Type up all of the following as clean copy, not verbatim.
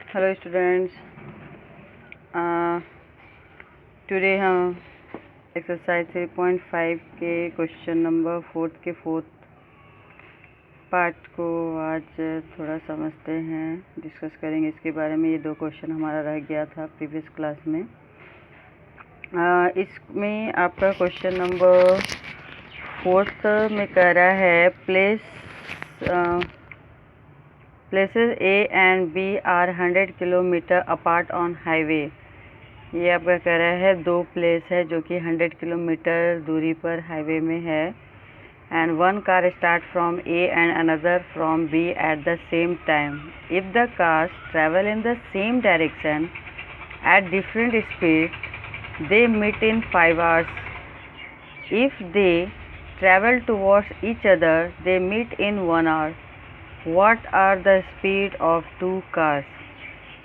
Hello students, today हम exercise 3.5 के question number 4 के फोर्थ पार्ट को आज थोड़ा समझते हैं, डिस्कस करेंगे इसके बारे में। ये 2 क्वेश्चन हमारा रह गया था प्रीवियस क्लास में। इसमें आपका क्वेश्चन नंबर 4 में कह रहा है Places A and B are 100 kilometre apart on highway. ये आपका कह रहा है 2 प्लेस है जो कि 100 किलोमीटर दूरी पर हाईवे में है। And one car start from A and another from B at the same time. If the cars travel in the same direction at different speed they meet in 5 hours. If they travel towards each other they meet in 1 hour. What are the speed of 2 cars?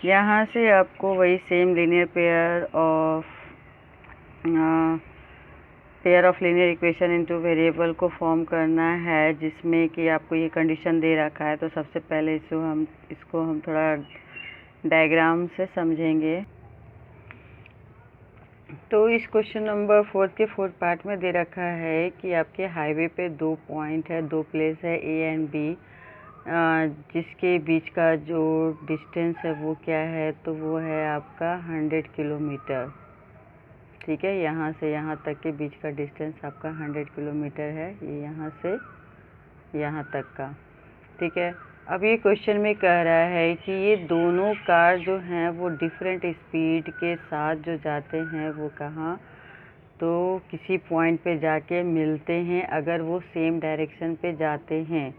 यहाँ से आपको वही same linear pair of linear equation into variable को form करना है, जिसमें कि आपको ये कंडीशन दे रखा है। तो सबसे पहले इसको हम थोड़ा डायग्राम से समझेंगे। तो इस क्वेश्चन नंबर 4 के 4 पार्ट में दे रखा है कि आपके हाईवे पे 2 पॉइंट है, 2 प्लेस है A एंड B, जिसके बीच का जो डिस्टेंस है वो क्या है, तो वो है आपका 100 किलोमीटर। ठीक है, यहाँ से यहाँ तक के बीच का डिस्टेंस आपका 100 किलोमीटर है, ये यहाँ से यहाँ तक का। ठीक है, अब ये क्वेश्चन में कह रहा है कि ये दोनों कार जो हैं वो डिफरेंट स्पीड के साथ जो जाते हैं वो कहाँ, तो किसी पॉइंट पे जाके मिलते हैं अगर वो सेम डायरेक्शन पे जाते हैं।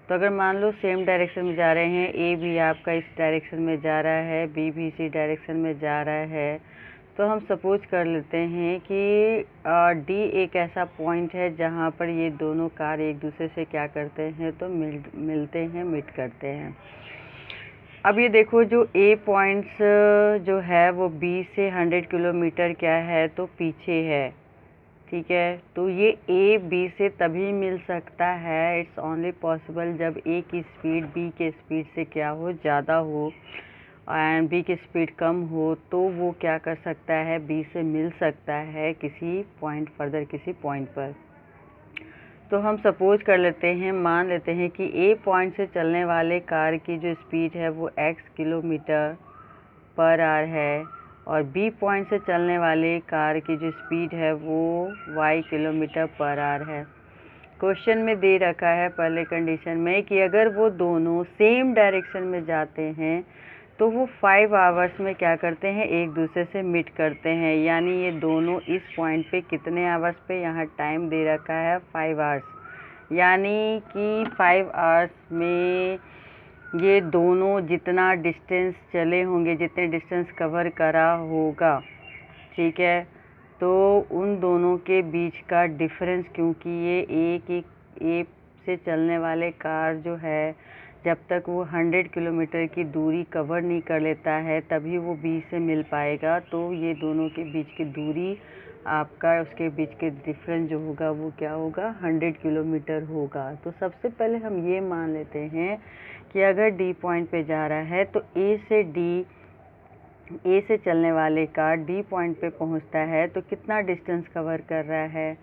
तो अगर मान लो सेम डायरेक्शन में जा रहे हैं, ए भी आपका इस डायरेक्शन में जा रहा है, बी भी इसी डायरेक्शन में जा रहा है, तो हम सपोज कर लेते हैं कि डी एक ऐसा पॉइंट है जहाँ पर ये दोनों कार एक दूसरे से क्या करते हैं, तो मिलते हैं, मीट करते हैं। अब ये देखो, जो ए पॉइंट्स जो है वो बी से 100 किलोमीटर क्या है, तो पीछे है। ठीक है, तो ये ए बी से तभी मिल सकता है, इट्स ओनली पॉसिबल जब ए की स्पीड बी के स्पीड से क्या हो, ज़्यादा हो, एंड बी की स्पीड कम हो, तो वो क्या कर सकता है, बी से मिल सकता है किसी पॉइंट फर्दर, किसी पॉइंट पर। तो हम सपोज कर लेते हैं, मान लेते हैं कि ए पॉइंट से चलने वाले कार की जो स्पीड है वो x किलोमीटर पर आवर है, और बी पॉइंट से चलने वाले कार की जो स्पीड है वो y किलोमीटर पर आवर है। क्वेश्चन में दे रखा है पहले कंडीशन में कि अगर वो दोनों सेम डायरेक्शन में जाते हैं तो वो 5 आवर्स में क्या करते हैं, एक दूसरे से मीट करते हैं। यानी ये दोनों इस पॉइंट पे कितने आवर्स पे, यहाँ टाइम दे रखा है 5 आवर्स, यानी कि 5 आवर्स में ये दोनों जितना डिस्टेंस चले होंगे, जितने डिस्टेंस कवर करा होगा, ठीक है, तो उन दोनों के बीच का डिफरेंस, क्योंकि ये ए से चलने वाले कार जो है जब तक वो 100 किलोमीटर की दूरी कवर नहीं कर लेता है तभी वो बी से मिल पाएगा। तो ये दोनों के बीच की दूरी आपका, उसके बीच के डिफरेंस जो होगा वो क्या होगा, 100 किलोमीटर होगा। तो सबसे पहले हम ये मान लेते हैं कि अगर डी पॉइंट पे जा रहा है तो ए से चलने वाले कार डी पॉइंट पे पहुंचता है तो कितना डिस्टेंस कवर कर रहा है।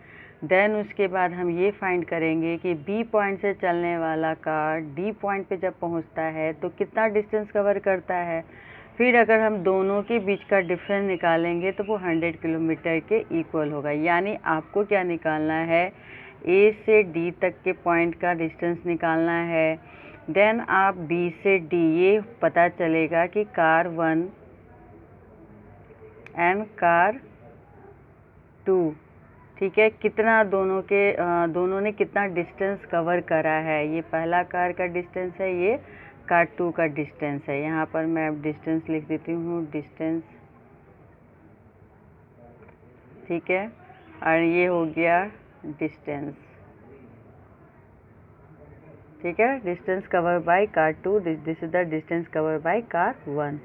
देन उसके बाद हम ये फाइंड करेंगे कि बी पॉइंट से चलने वाला कार डी पॉइंट पे जब पहुंचता है तो कितना डिस्टेंस कवर करता है। फिर अगर हम दोनों के बीच का डिफरेंस निकालेंगे तो वो 100 किलोमीटर के इक्वल होगा। यानी आपको क्या निकालना है, ए से डी तक के पॉइंट का डिस्टेंस निकालना है। देन आप बी से डी, ये पता चलेगा कि कार 1 एंड कार 2, ठीक है, कितना दोनों ने कितना डिस्टेंस कवर करा है। ये पहला कार का डिस्टेंस है, ये कार 2 का डिस्टेंस है। यहाँ पर मैं अब डिस्टेंस लिख देती हूँ, डिस्टेंस, ठीक है, और ये हो गया डिस्टेंस, ठीक है, distance cover by car 2, this is the distance cover by car 1।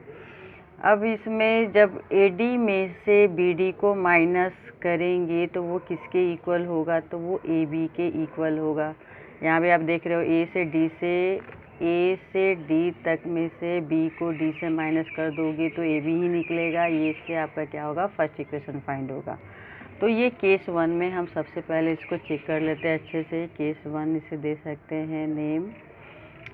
अब इसमें जब AD में से BD को माइनस करेंगे तो वो किसके इक्वल होगा, तो वो AB के इक्वल होगा। यहाँ पे आप देख रहे हो A से D से ए से डी तक में से बी को डी से माइनस कर दोगे तो ए बी ही निकलेगा। ये इससे आपका क्या होगा, फर्स्ट इक्वेशन फाइंड होगा। तो ये केस 1 में हम सबसे पहले इसको चेक कर लेते हैं अच्छे से। केस 1 इसे दे सकते हैं नेम।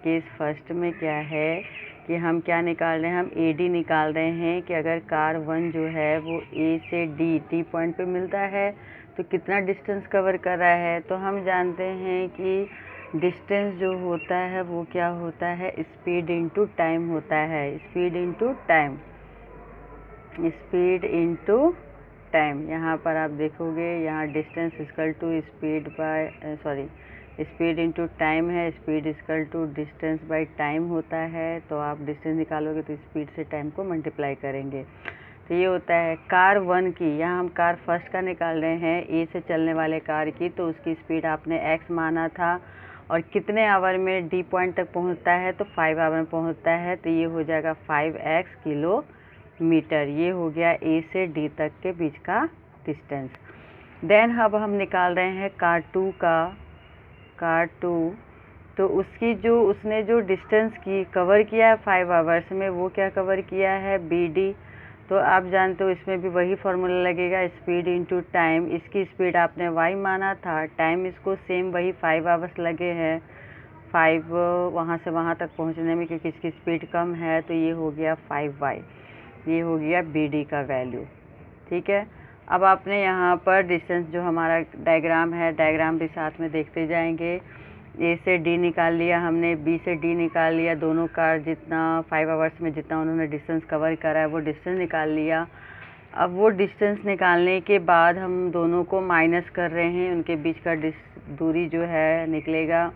केस फर्स्ट में क्या है कि हम क्या निकाल रहे हैं, हम ए डी निकाल रहे हैं कि अगर कार 1 जो है वो ए से डी पॉइंट पे मिलता है तो कितना डिस्टेंस कवर कर रहा है। तो हम जानते हैं कि डिस्टेंस जो होता है वो क्या होता है, स्पीड इनटू टाइम होता है। Speed into time, speed into time. यहाँ पर आप देखोगे यहाँ distance equal to speed by speed into time है। Speed equal to distance by time होता है। तो आप डिस्टेंस निकालोगे तो स्पीड से टाइम को मल्टीप्लाई करेंगे। तो ये होता है कार 1 की, यहाँ हम कार फर्स्ट का निकाल रहे हैं, ए से चलने वाले कार की। तो उसकी स्पीड आपने x माना था और कितने आवर में डी पॉइंट तक पहुँचता है, तो 5 आवर में पहुँचता है। तो ये हो जाएगा 5x किलोमीटर। ये हो गया ए से डी तक के बीच का डिस्टेंस। देन अब हम निकाल रहे हैं कार 2 का। कार 2 तो उसकी जो उसने जो डिस्टेंस की कवर किया है 5 आवर्स में, वो क्या कवर किया है, बी डी। तो आप जानते हो इसमें भी वही फार्मूला लगेगा, स्पीड इनटू टाइम। इसकी स्पीड आपने y माना था, टाइम इसको सेम वही 5 आवर्स लगे हैं, 5 वहाँ से वहाँ तक पहुँचने में, क्योंकि इसकी स्पीड कम है। तो ये हो गया 5y, ये हो गया बी डी का वैल्यू। ठीक है, अब आपने यहाँ पर डिस्टेंस जो हमारा डायग्राम है, डायग्राम भी साथ में देखते जाएंगे। ए से डी निकाल लिया हमने, बी से डी निकाल लिया। दोनों कार जितना 5 आवर्स में जितना उन्होंने डिस्टेंस कवर करा है वो डिस्टेंस निकाल लिया। अब वो डिस्टेंस निकालने के बाद हम दोनों को माइनस कर रहे हैं, उनके बीच का दूरी जो है निकलेगा।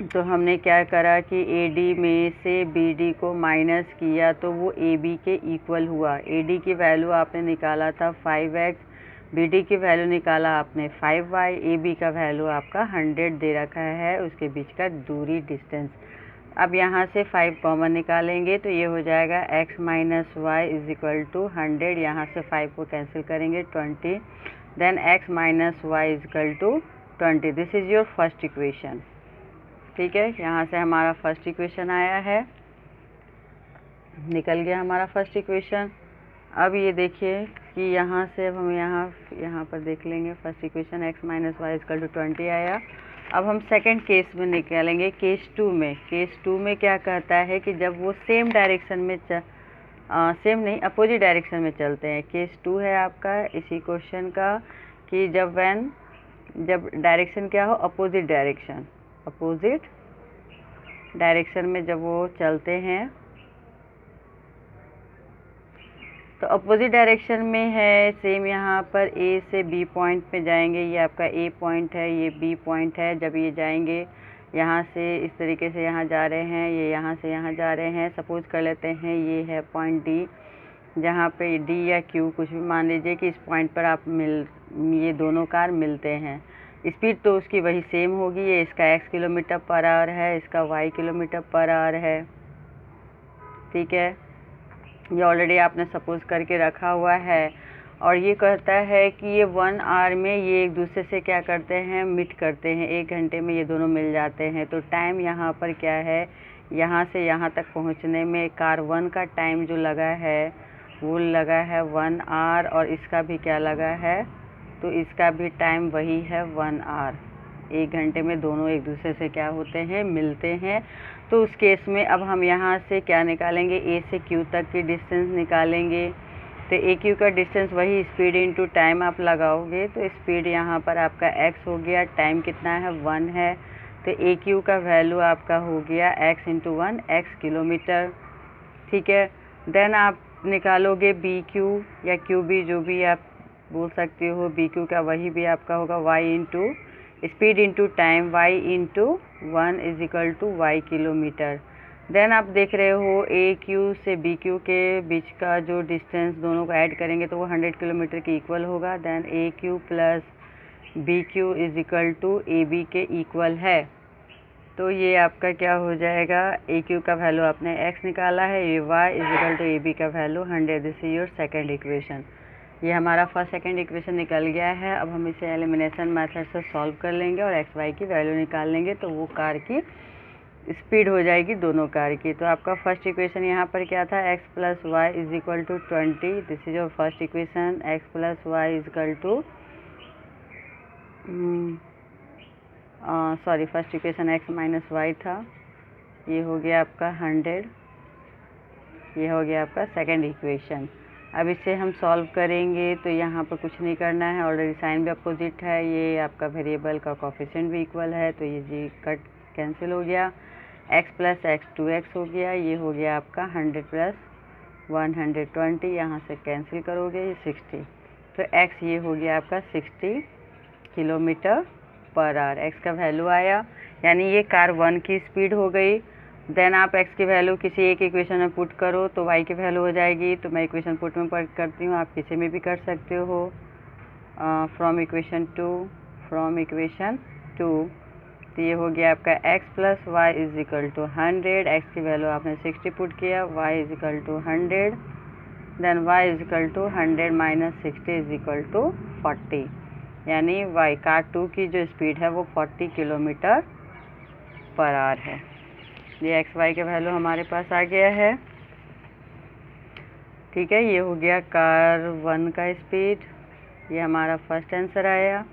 तो हमने क्या करा कि ए डी में से बी डी को माइनस किया तो वो ए बी के इक्वल हुआ। ए डी की वैल्यू आपने निकाला था 5x, बी डी की वैल्यू निकाला आपने 5y, ए बी का वैल्यू आपका 100 दे रखा है, उसके बीच का दूरी डिस्टेंस। अब यहाँ से 5 कॉमन निकालेंगे तो ये हो जाएगा x minus y is equal to 100। यहाँ से 5 को कैंसिल करेंगे 20, then x minus y is equal to 20। This is your first equation. ठीक है, यहाँ से हमारा फर्स्ट इक्वेशन आया है, निकल गया हमारा फर्स्ट इक्वेशन। अब ये देखिए कि यहाँ से अब हम यहाँ पर देख लेंगे first equation x minus y equal to 20 आया। अब हम सेकंड केस में निकालेंगे, केस 2 में। केस 2 में क्या कहता है कि जब वो सेम डायरेक्शन में सेम नहीं अपोजिट डायरेक्शन में चलते हैं। केस 2 है आपका इसी क्वेश्चन का कि जब डायरेक्शन क्या हो, अपोजिट डायरेक्शन में जब वो चलते हैं तो अपोजिट डायरेक्शन में है। सेम यहाँ पर ए से बी पॉइंट पे जाएंगे, ये आपका ए पॉइंट है, ये बी पॉइंट है। जब ये जाएंगे यहाँ से इस तरीके से यहाँ जा रहे हैं, ये यहाँ से यहाँ जा रहे हैं। सपोज कर लेते हैं ये है पॉइंट डी, जहाँ पे डी या क्यू कुछ भी मान लीजिए कि इस पॉइंट पर आप ये दोनों कार मिलते हैं। स्पीड तो उसकी वही सेम होगी, ये इसका x किलोमीटर पर आवर है, इसका y किलोमीटर पर आवर है। ठीक है, ये ऑलरेडी आपने सपोज करके रखा हुआ है। और ये कहता है कि ये 1 आवर में ये एक दूसरे से क्या करते हैं, मीट करते हैं। 1 घंटे में ये दोनों मिल जाते हैं। तो टाइम यहाँ पर क्या है, यहाँ से यहाँ तक पहुँचने में कार 1 का टाइम जो लगा है वो लगा है 1 आवर, और इसका भी क्या लगा है, तो इसका भी टाइम वही है 1 आवर। 1 घंटे में दोनों एक दूसरे से क्या होते हैं, मिलते हैं। तो उस केस में अब हम यहाँ से क्या निकालेंगे, ए से क्यू तक की डिस्टेंस निकालेंगे। तो ए क्यू का डिस्टेंस वही स्पीड इनटू टाइम आप लगाओगे, तो स्पीड यहाँ पर आपका x हो गया, टाइम कितना है 1 है। तो ए क्यू का वैल्यू आपका हो गया x इंटू 1 x किलोमीटर। ठीक है, देन आप निकालोगे बी क्यू या क्यू बी, जो भी आप बोल सकते हो। बी क्यू का वही भी आपका होगा y into speed into time, y into 1 is equal to y kilometre. Then आप देख रहे हो ए क्यू से बी क्यू के बीच का जो डिस्टेंस दोनों को ऐड करेंगे तो वो 100 किलोमीटर के इक्वल होगा। Then A Q plus B Q is equal to A B के इक्वल है। तो ये आपका क्या हो जाएगा, ए क्यू का वैल्यू आपने x निकाला है, ये y is equal to A B का value 100। This is your second equation. ये हमारा फर्स्ट सेकंड इक्वेशन निकल गया है। अब हम इसे एलिमिनेशन मेथड से सॉल्व कर लेंगे और एक्स वाई की वैल्यू निकाल लेंगे। तो वो कार की स्पीड हो जाएगी दोनों कार की। तो आपका फर्स्ट इक्वेशन यहाँ पर क्या था, x plus y is equal to 20, this is your first equation. x plus y is equal to sorry first equation x minus y था, ये हो गया आपका 100, ये हो गया आपका सेकेंड इक्वेशन। अब इसे हम सॉल्व करेंगे तो यहाँ पर कुछ नहीं करना है, ऑलरेडी साइन भी अपोजिट है, ये आपका वेरिएबल का कोफिशिएंट भी इक्वल है, तो ये जी कट कैंसिल हो गया, x प्लस एक्स 2x हो गया, ये हो गया आपका 100 प्लस 120, यहाँ से कैंसिल करोगे ये 60, तो x ये हो गया आपका 60 किलोमीटर पर आवर। x का वैल्यू आया, यानी ये कार 1 की स्पीड हो गई। देन आप x की वैल्यू किसी एक इक्वेशन में पुट करो तो y की वैल्यू हो जाएगी। तो मैं इक्वेशन पुट में पुट करती हूँ, आप किसी में भी कर सकते हो। फ्रॉम इक्वेशन टू तो ये हो गया आपका x plus y is equal to 100, x की वैल्यू आपने 60 पुट किया, y is equal to 100, then y is equal to 100 minus 60 is equal to 40, यानी y कार 2 की जो स्पीड है वो 40 किलोमीटर पर आवर है। ये एक्स वाई का वैल्यू हमारे पास आ गया है, ठीक है। ये हो गया कार 1 का स्पीड, ये हमारा फर्स्ट आंसर आया,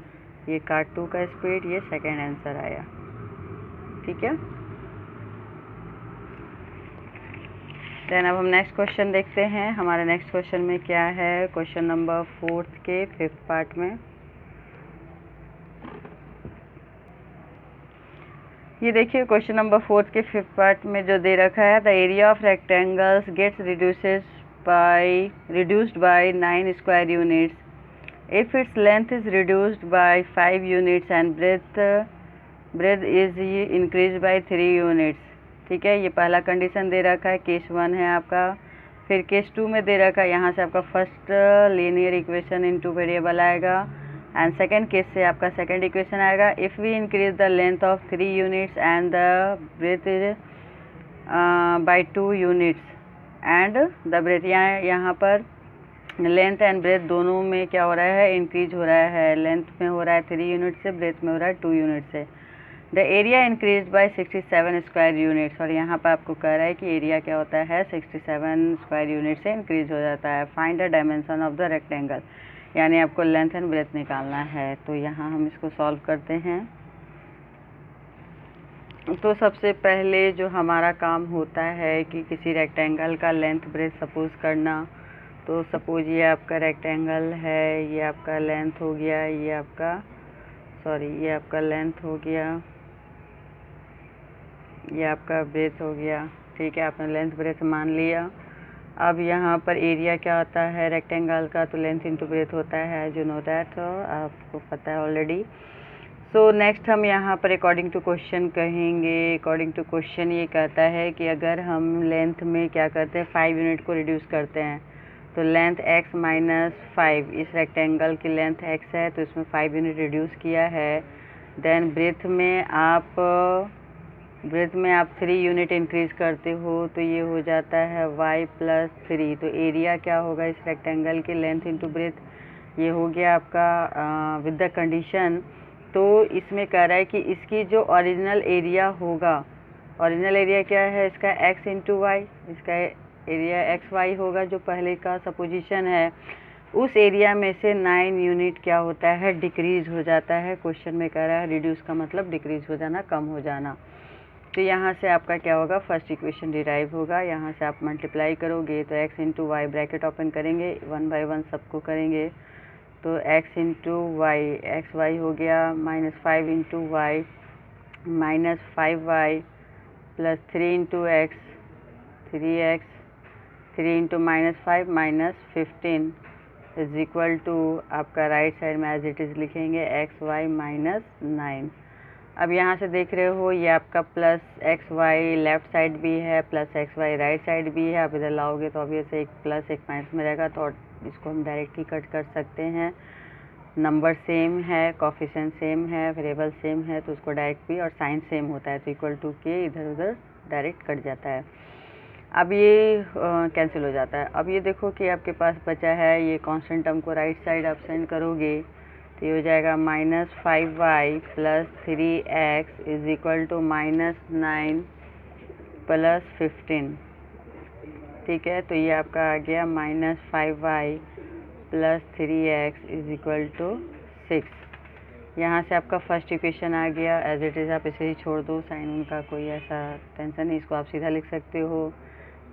ये कार 2 का स्पीड, ये सेकेंड आंसर आया, ठीक है। देन अब हम नेक्स्ट क्वेश्चन देखते हैं। हमारे नेक्स्ट क्वेश्चन में क्या है, क्वेश्चन नंबर 4 के 5th पार्ट में ये देखिए क्वेश्चन नंबर 4 के 5th पार्ट में जो दे रखा है, the area of rectangles gets reduced by 9 square units if its length is reduced by 5 units and breadth is increased by 3 units, ठीक है। ये पहला कंडीशन दे रखा है, केस 1 है आपका। फिर केस 2 में दे रखा है, यहाँ से आपका first linear equation into variable आएगा, एंड सेकेंड केस से आपका सेकेंड इक्वेशन आएगा। If we increase the length of 3 units and the breadth by 2 units and the breadth, यहाँ पर लेंथ एंड ब्रेथ दोनों में क्या हो रहा है, इंक्रीज हो रहा है। लेंथ में हो रहा है 3 यूनिट से, ब्रेथ में हो रहा है 2 यूनिट से। The area increase by 67 square units, और यहाँ पर आपको कह रहा है कि एरिया क्या होता है, 67 स्क्वायर यूनिट से इंक्रीज हो जाता है। Find the dimension of the rectangle, यानी आपको लेंथ एंड ब्रेथ निकालना है। तो यहाँ हम इसको सॉल्व करते हैं। तो सबसे पहले जो हमारा काम होता है कि किसी रेक्टेंगल का लेंथ ब्रेथ सपोज करना। तो सपोज ये आपका रेक्टेंगल है, ये आपका लेंथ हो गया, ये आपका ये आपका लेंथ हो गया, ये आपका ब्रेथ हो गया, ठीक है। आपने लेंथ ब्रेथ मान लिया। अब यहाँ पर एरिया क्या होता है रेक्टेंगल का, तो लेंथ इंटू ब्रेथ होता है, जो नो दैट आपको पता है ऑलरेडी। सो नेक्स्ट हम यहाँ पर अकॉर्डिंग टू क्वेश्चन कहेंगे। अकॉर्डिंग टू क्वेश्चन ये कहता है कि अगर हम लेंथ में क्या करते हैं, 5 यूनिट को रिड्यूस करते हैं, तो लेंथ x माइनस 5, इस रेक्टेंगल की लेंथ x है तो इसमें 5 यूनिट रिड्यूस किया है। देन ब्रेथ में आप 3 यूनिट इंक्रीज करते हो, तो ये हो जाता है y प्लस 3। तो एरिया क्या होगा इस रेक्टेंगल की, लेंथ इंटू ब्रेथ, ये हो गया आपका विद द कंडीशन। तो इसमें कह रहा है कि इसकी जो ओरिजिनल एरिया होगा, ओरिजिनल एरिया क्या है इसका, x इंटू वाई, इसका एरिया एक्स वाई होगा जो पहले का सपोजिशन है। उस एरिया में से 9 यूनिट क्या होता है, डिक्रीज हो जाता है। क्वेश्चन में कह रहा है रिड्यूस का मतलब डिक्रीज हो जाना, कम हो जाना। तो यहाँ से आपका क्या होगा, फर्स्ट इक्वेशन डिराइव होगा। यहाँ से आप मल्टीप्लाई करोगे तो x into y, bracket open करेंगे, 1 बाय 1 सबको करेंगे, तो x into y, x y हो गया, minus 5 into y minus 5y plus 3 into x, 3x, 3 into minus 5 minus 15 is equal to आपका राइट साइड में एज इट इज़ लिखेंगे x y minus 9। अब यहाँ से देख रहे हो ये आपका plus x y left side भी है, plus x Y right side भी है। आप इधर लाओगे तो अभी ऐसे एक प्लस एक माइनस में रहेगा, तो इसको हम डायरेक्ट ही कट कर सकते हैं। नंबर सेम है, कोफिशिएंट सेम है, वेरिएबल सेम है, तो उसको डायरेक्ट भी, और साइन सेम होता है तो इक्वल टू के इधर उधर डायरेक्ट कट जाता है। अब ये कैंसिल हो जाता है। अब ये देखो कि आपके पास बचा है ये कांस्टेंट टर्म को राइट साइड आप सेंड करोगे तो ये हो जाएगा minus 5y plus 3x is equal to minus 9 plus 15। ठीक है, तो ये आपका आ गया -5y plus 3x is equal to 6। यहाँ से आपका फर्स्ट इक्वेशन आ गया। एज इट इज़ आप इसे ही छोड़ दो, साइन उनका कोई ऐसा टेंशन नहीं, इसको आप सीधा लिख सकते हो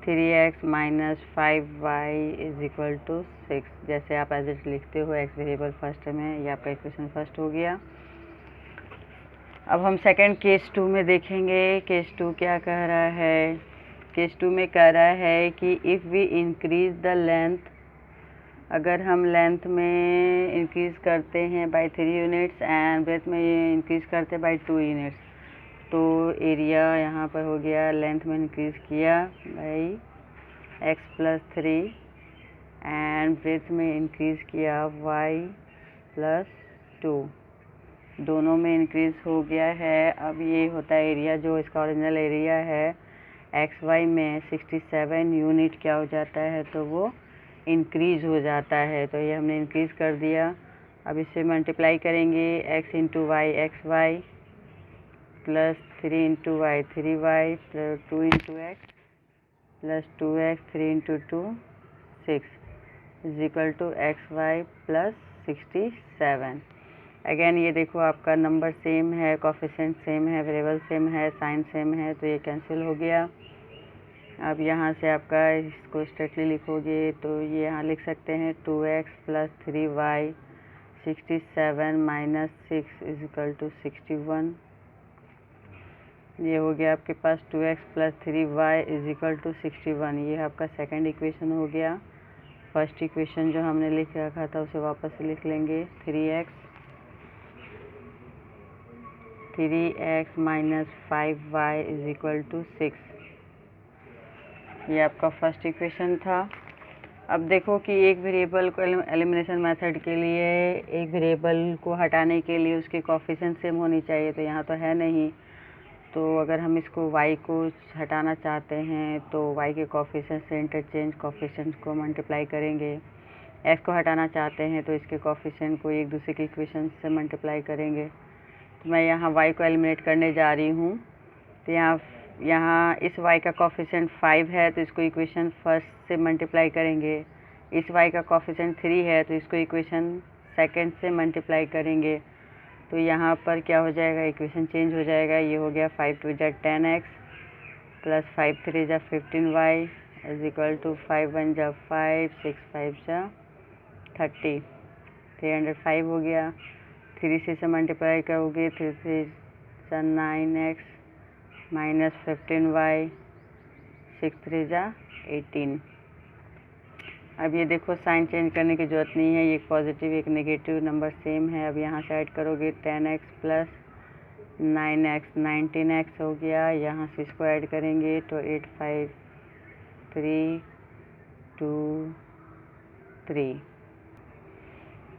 3x minus 5y is equal to 6। जैसे आप एज इट लिखते हो, एक्स वेरिएबल फर्स्ट में, ये आपका इक्वेशन फर्स्ट हो गया। अब हम सेकंड केस 2 में देखेंगे। केस 2 क्या कह रहा है? केस 2 में कह रहा है कि if we increase the length, अगर हम लेंथ में इंक्रीज़ करते हैं बाय 3 यूनिट्स एंड ब्रेथ में इंक्रीज़ करते हैं बाय 2 यूनिट्स, तो एरिया यहाँ पर हो गया, लेंथ में इंक्रीज़ किया by x plus 3 and breadth में इंक्रीज़ किया y प्लस 2, दोनों में इंक्रीज़ हो गया है। अब ये होता है एरिया, जो इसका ओरिजिनल एरिया है एक्स वाई में 67 यूनिट क्या हो जाता है, तो वो इंक्रीज़ हो जाता है। तो ये हमने इंक्रीज़ कर दिया। अब इससे मल्टीप्लाई करेंगे, x into y x y plus 3 into y 3y plus 2 into x plus 2x 3 into 2 6 is equal to x y plus 67। Again ये देखो आपका नंबर सेम है, कोफिशिएंट सेम है, वेरिएबल सेम है, साइन सेम है, तो ये कैंसिल हो गया। अब यहाँ से आपका इसको स्ट्रेटली लिखोगे तो ये यहाँ लिख सकते हैं 2x plus 3y 67 minus 6 is equal to 61। ये हो गया आपके पास 2x plus 3y is equal to 61। ये आपका सेकंड इक्वेशन हो गया। फर्स्ट इक्वेशन जो हमने लिख रखा था उसे वापस से लिख लेंगे, 3x minus 5y is equal to 6। ये आपका फर्स्ट इक्वेशन था। अब देखो कि एक वेरिएबल को एलिमिनेशन मेथड के लिए, एक वेरिएबल को हटाने के लिए उसके कोफिशिएंट सेम होनी चाहिए, तो यहाँ तो है नहीं। तो अगर हम इसको y को हटाना चाहते हैं तो y के कोफिशिएंट से इंटरचेंज कोफिशिएंट को मल्टीप्लाई करेंगे। x को हटाना चाहते हैं तो इसके कोफिशिएंट को एक दूसरे के इक्वेशन से मल्टीप्लाई करेंगे। तो मैं यहाँ y को एलिमिनेट करने जा रही हूँ। तो यहाँ इस y का कोफिशिएंट 5 है, तो इसको इक्वेशन फर्स्ट से मल्टीप्लाई करेंगे। इस y का कोफिशिएंट 3 है, तो इसको इक्वेशन सेकंड से मल्टीप्लाई करेंगे। तो यहाँ पर क्या हो जाएगा, इक्वेशन चेंज हो जाएगा। ये हो गया 5 2 जा 10x प्लस 5 3 जा 15y इज इक्वल टू 5 1 जा 5 6 5 जा 30, 305 हो गया। 3 से मल्टीप्लाई करोगे, 3 3 जा 9x माइनस 15y 6 3 जा 18। अब ये देखो साइन चेंज करने की ज़रूरत नहीं है, एक पॉजिटिव एक नेगेटिव नंबर सेम है। अब यहाँ से ऐड करोगे 10x प्लस 9x 19x हो गया। यहाँ से इसको ऐड करेंगे तो 8 5 3 2 3।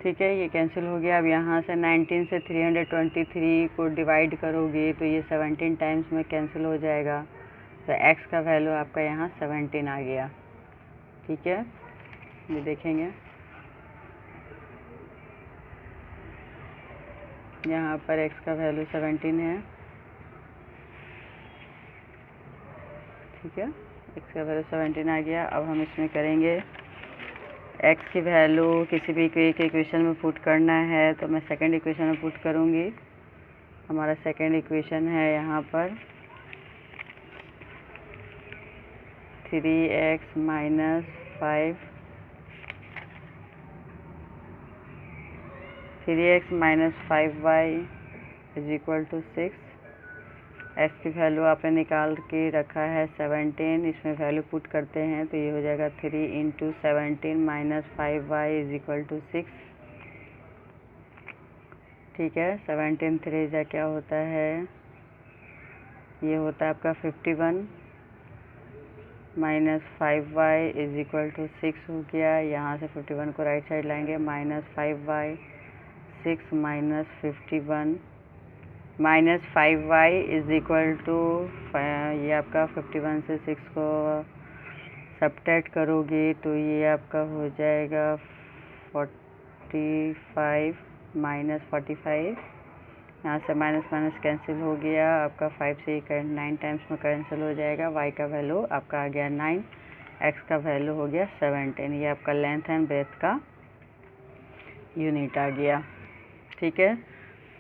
ठीक है, ये कैंसिल हो गया। अब यहाँ से 19 से 323 को डिवाइड करोगे तो ये 17 टाइम्स में कैंसिल हो जाएगा। तो x का वैल्यू आपका यहाँ 17 आ गया। ठीक है, ये देखेंगे यहाँ पर x का वैल्यू 17 है। ठीक है, x का वैल्यू 17 आ गया। अब हम इसमें करेंगे x की वैल्यू किसी भी एक इक्वेशन में पुट करना है, तो मैं सेकंड इक्वेशन में पुट करूँगी। हमारा सेकंड इक्वेशन है यहाँ पर 3x minus 5 3x minus 5y is equal to 6। x की वैल्यू आपने निकाल के रखा है 17, इसमें वैल्यू पुट करते हैं तो ये हो जाएगा 3 into 17 minus 5y is equal to 6। ठीक है, 17 3 जा क्या होता है, ये होता है आपका 51 minus 5y is equal to 6 हो गया। यहाँ से 51 को राइट साइड लाएंगे, minus 5y 6 minus 51 minus 5y is equal to, ये आपका 51 से 6 को सब्ट्रैक्ट करोगे तो ये आपका हो जाएगा 45 माइनस 45 यहाँ से माइनस माइनस कैंसिल हो गया, आपका 5 से करंट 9 टाइम्स में कैंसिल हो जाएगा। y का वैल्यू आपका आ गया 9, x का वैल्यू हो गया 17। ये आपका लेंथ एंड ब्रेथ का यूनिट आ गया। ठीक है,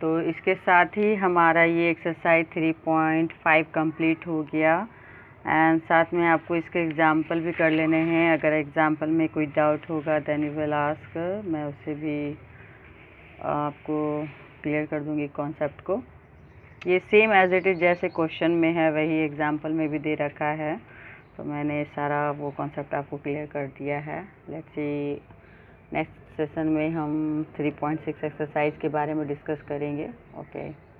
तो इसके साथ ही हमारा ये एक्सरसाइज 3.5 कंप्लीट हो गया। एंड साथ में आपको इसके एग्जाम्पल भी कर लेने हैं। अगर एग्जाम्पल में कोई डाउट होगा देन यू विल आस्क, मैं उससे भी आपको क्लियर कर दूंगी कॉन्सेप्ट को। ये सेम एज इट इज़ जैसे क्वेश्चन में है वही एग्जाम्पल में भी दे रखा है, तो मैंने सारा वो कॉन्सेप्ट आपको क्लियर कर दिया है। लेट्स सी नेक्स्ट सेशन में हम 3.6 एक्सरसाइज के बारे में डिस्कस करेंगे। ओके।